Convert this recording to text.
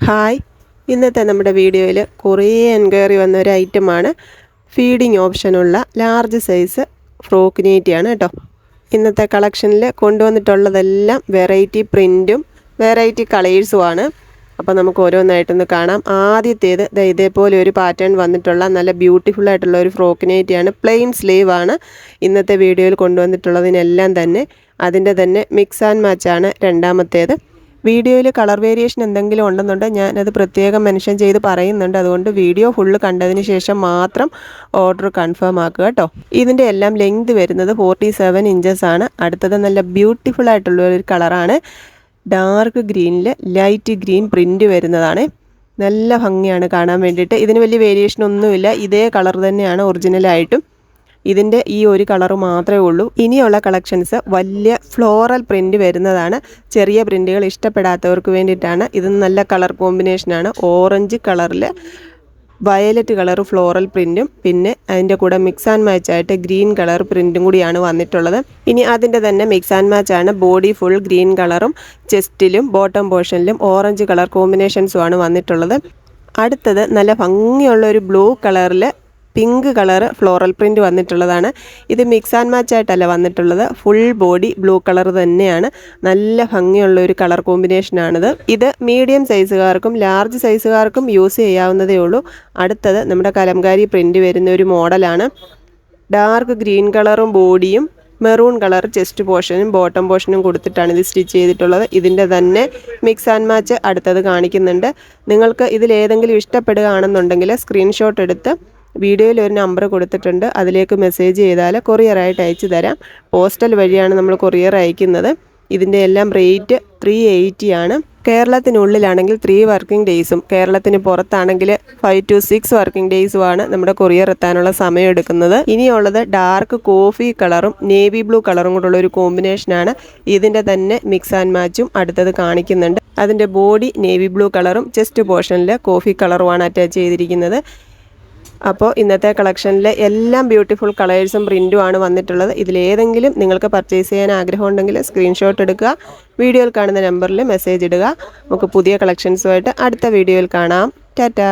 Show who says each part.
Speaker 1: Hi, ഇന്നത്തെ നമ്മുടെ വീഡിയോയിൽ കുറേ എൻക്വയറി വന്ന ഒരു ഐറ്റമാണ് ഫീഡിങ് ഓപ്ഷനുള്ള ലാർജ് സൈസ് ഫ്രോക്ക് നൈറ്റിയാണ് കേട്ടോ. ഇന്നത്തെ കളക്ഷനിൽ കൊണ്ടുവന്നിട്ടുള്ളതെല്ലാം വെറൈറ്റി പ്രിൻറ്റും വെറൈറ്റി കളേഴ്സുമാണ്. അപ്പോൾ നമുക്ക് ഓരോന്നായിട്ടൊന്ന് കാണാം. ആദ്യത്തേത് ഇതേപോലെ ഒരു പാറ്റേൺ വന്നിട്ടുള്ള നല്ല ബ്യൂട്ടിഫുൾ ആയിട്ടുള്ള ഒരു ഫ്രോക്ക് നൈറ്റിയാണ്. പ്ലെയിൻ സ്ലീവ് ആണ് ഇന്നത്തെ വീഡിയോയിൽ കൊണ്ടുവന്നിട്ടുള്ളതിനെല്ലാം തന്നെ. അതിൻ്റെ തന്നെ മിക്സ് ആൻഡ് മാച്ചാണ് രണ്ടാമത്തേത്. വീഡിയോയിൽ കളർ വേരിയേഷൻ എന്തെങ്കിലും ഉണ്ടെന്നുണ്ടെങ്കിൽ ഞാനത് പ്രത്യേകം മെൻഷൻ ചെയ്ത് പറയുന്നുണ്ട്. അതുകൊണ്ട് വീഡിയോ ഫുള്ള് കണ്ടതിന് ശേഷം മാത്രം ഓർഡർ കൺഫേം ആക്കുക കേട്ടോ. ഇതിൻ്റെ എല്ലാം ലെങ്ത് വരുന്നത് 47 ഇഞ്ചസ് ആണ്. അടുത്തത് നല്ല ബ്യൂട്ടിഫുൾ ആയിട്ടുള്ള ഒരു കളറാണ്. ഡാർക്ക് ഗ്രീനിൽ ലൈറ്റ് ഗ്രീൻ പ്രിൻറ്റ് വരുന്നതാണ്. നല്ല ഭംഗിയാണ് കാണാൻ വേണ്ടിയിട്ട്. ഇതിന് വലിയ വേരിയേഷൻ ഒന്നുമില്ല, ഇതേ കളർ തന്നെയാണ് ഒറിജിനലായിട്ടും. ഇതിൻ്റെ ഈ ഒരു കളർ മാത്രമേ ഉള്ളൂ. ഇനിയുള്ള കളക്ഷൻസ് വലിയ ഫ്ലോറൽ പ്രിൻറ്റ് വരുന്നതാണ്. ചെറിയ പ്രിൻറ്റുകൾ ഇഷ്ടപ്പെടാത്തവർക്ക് വേണ്ടിയിട്ടാണ്. ഇത് നല്ല കളർ കോമ്പിനേഷനാണ്. ഓറഞ്ച് കളറിൽ വയലറ്റ് കളർ ഫ്ലോറൽ പ്രിൻറ്റും പിന്നെ അതിൻ്റെ കൂടെ മിക്സ് ആൻഡ് മാച്ചായിട്ട് ഗ്രീൻ കളർ പ്രിൻറ്റും കൂടിയാണ് വന്നിട്ടുള്ളത്. ഇനി അതിൻ്റെ തന്നെ മിക്സ് ആൻഡ് മാച്ചാണ്. ബോഡി ഫുൾ ഗ്രീൻ കളറും ചെസ്റ്റിലും ബോട്ടം പോർഷനിലും ഓറഞ്ച് കളർ കോമ്പിനേഷൻസുമാണ് വന്നിട്ടുള്ളത്. അടുത്തത് നല്ല ഭംഗിയുള്ള ഒരു ബ്ലൂ കളറിൽ പിങ്ക് കളർ ഫ്ലോറൽ പ്രിൻറ്റ് വന്നിട്ടുള്ളതാണ്. ഇത് മിക്സ് ആൻഡ് മാച്ച് ആയിട്ടല്ല വന്നിട്ടുള്ളത്, ഫുൾ ബോഡി ബ്ലൂ കളർ തന്നെയാണ്. നല്ല ഭംഗിയുള്ള ഒരു കളർ കോമ്പിനേഷനാണിത്. ഇത് മീഡിയം സൈസുകാർക്കും ലാർജ് സൈസുകാർക്കും യൂസ് ചെയ്യാവുന്നതേ ഉള്ളൂ. അടുത്തത് നമ്മുടെ കലംകാരി പ്രിൻറ്റ് വരുന്ന ഒരു മോഡലാണ്. ഡാർക്ക് ഗ്രീൻ കളറും ബോഡിയും മെറൂൺ കളർ ചെസ്റ്റ് പോർഷനും ബോട്ടം പോർഷനും കൊടുത്തിട്ടാണ് ഇത് സ്റ്റിച്ച് ചെയ്തിട്ടുള്ളത്. ഇതിൻ്റെ തന്നെ മിക്സ് ആൻഡ് മാച്ച് അടുത്തത് കാണിക്കുന്നുണ്ട്. നിങ്ങൾക്ക് ഇതിലേതെങ്കിലും ഇഷ്ടപ്പെടുകയാണെന്നുണ്ടെങ്കിൽ സ്ക്രീൻഷോട്ട് എടുത്ത് വീഡിയോയിൽ ഒരു നമ്പർ കൊടുത്തിട്ടുണ്ട്, അതിലേക്ക് മെസ്സേജ് ചെയ്താൽ കൊറിയറായിട്ട് അയച്ചു തരാം. പോസ്റ്റൽ വഴിയാണ് നമ്മൾ കൊറിയർ അയക്കുന്നത്. ഇതിൻ്റെ എല്ലാം റേറ്റ് 380 ആണ്. കേരളത്തിനുള്ളിലാണെങ്കിൽ 3 വർക്കിംഗ് ഡേയ്സും കേരളത്തിന് പുറത്താണെങ്കിൽ 5 to 6 വർക്കിംഗ് ഡേയ്സുമാണ് നമ്മുടെ കൊറിയർ എത്താനുള്ള സമയം എടുക്കുന്നത്. ഇനിയുള്ളത് ഡാർക്ക് കോഫി കളറും നേവി ബ്ലൂ കളറും കൂടെയുള്ള ഒരു കോമ്പിനേഷനാണ്. ഇതിൻ്റെ തന്നെ മിക്സ് ആൻഡ് മാച്ചും അടുത്തത് കാണിക്കുന്നുണ്ട്. അതിൻ്റെ ബോഡി നേവി ബ്ലൂ കളറും ചെസ്റ്റ് പോർഷനിൽ കോഫി കളറുമാണ് അറ്റാച്ച് ചെയ്തിരിക്കുന്നത്. അപ്പോൾ ഇന്നത്തെ കളക്ഷനിൽ എല്ലാം ബ്യൂട്ടിഫുൾ കളേഴ്സും പ്രിൻറ്റും ആണ് വന്നിട്ടുള്ളത്. ഇതിലേതെങ്കിലും നിങ്ങൾക്ക് പർച്ചേസ് ചെയ്യാൻ ആഗ്രഹമുണ്ടെങ്കിൽ സ്ക്രീൻഷോട്ട് എടുക്കുക, വീഡിയോയിൽ കാണുന്ന നമ്പറിൽ മെസ്സേജ് ഇടുക. നമുക്ക് പുതിയ കളക്ഷൻസുമായിട്ട് അടുത്ത വീഡിയോയിൽ കാണാം. ടാറ്റാ.